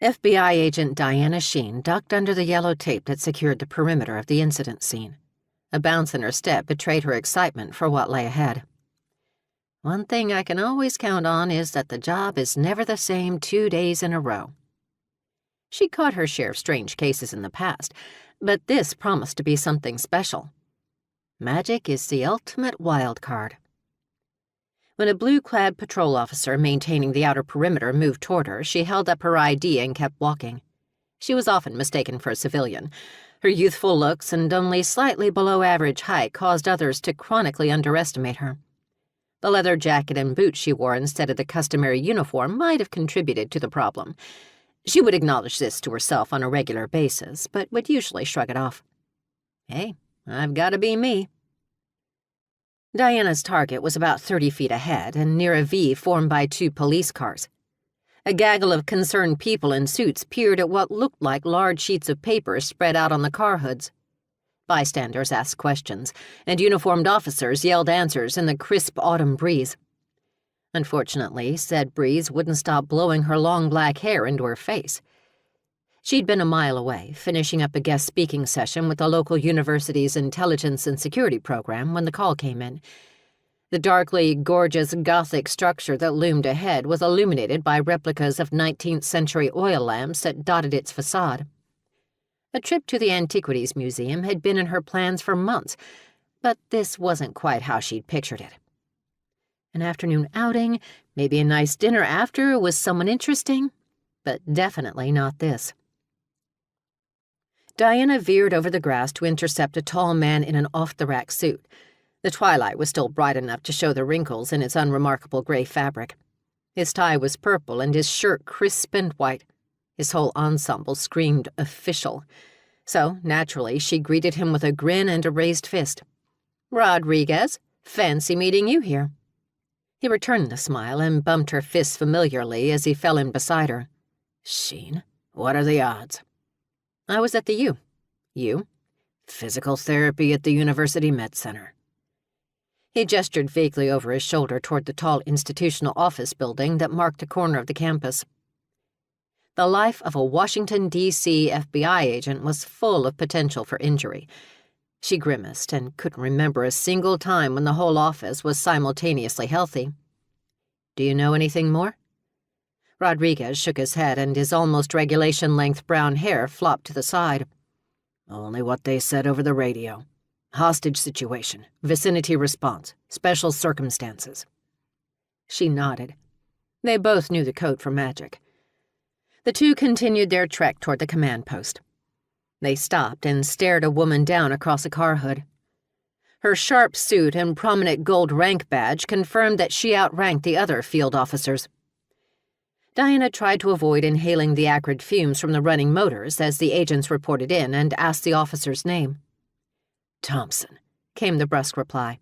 FBI Agent Diana Sheen ducked under the yellow tape that secured the perimeter of the incident scene. A bounce in her step betrayed her excitement for what lay ahead. One thing I can always count on is that the job is never the same 2 days in a row. She'd caught her share of strange cases in the past, but this promised to be something special. Magic is the ultimate wild card. When a blue-clad patrol officer maintaining the outer perimeter moved toward her, she held up her ID and kept walking. She was often mistaken for a civilian. Her youthful looks and only slightly below-average height caused others to chronically underestimate her. The leather jacket and boots she wore instead of the customary uniform might have contributed to the problem. She would acknowledge this to herself on a regular basis, but would usually shrug it off. Hey, I've got to be me. Diana's target was about 30 feet ahead and near a V formed by 2 police cars. A gaggle of concerned people in suits peered at what looked like large sheets of paper spread out on the car hoods. Bystanders asked questions, and uniformed officers yelled answers in the crisp autumn breeze. Unfortunately, said breeze wouldn't stop blowing her long black hair into her face. She'd been a mile away, finishing up a guest speaking session with the local university's intelligence and security program when the call came in. The darkly gorgeous Gothic structure that loomed ahead was illuminated by replicas of 19th-century oil lamps that dotted its facade. A trip to the Antiquities Museum had been in her plans for months, but this wasn't quite how she'd pictured it. An afternoon outing, maybe a nice dinner after with someone interesting, but definitely not this. Diana veered over the grass to intercept a tall man in an off-the-rack suit. The twilight was still bright enough to show the wrinkles in its unremarkable gray fabric. His tie was purple and his shirt crisp and white. His whole ensemble screamed official. So, naturally, she greeted him with a grin and a raised fist. "Rodriguez, fancy meeting you here." He returned the smile and bumped her fist familiarly as he fell in beside her. "Sheen, what are the odds?" "I was at the U. You?" "Physical therapy at the University Med Center." He gestured vaguely over his shoulder toward the tall institutional office building that marked a corner of the campus. The life of a Washington, D.C. FBI agent was full of potential for injury. She grimaced and couldn't remember a single time when the whole office was simultaneously healthy. "Do you know anything more?" Rodriguez shook his head and his almost regulation-length brown hair flopped to the side. "Only what they said over the radio. Hostage situation, vicinity response, special circumstances." She nodded. They both knew the code for magic. The two continued their trek toward the command post. They stopped and stared a woman down across a car hood. Her sharp suit and prominent gold rank badge confirmed that she outranked the other field officers. Diana tried to avoid inhaling the acrid fumes from the running motors as the agents reported in and asked the officer's name. "Thompson," came the brusque reply.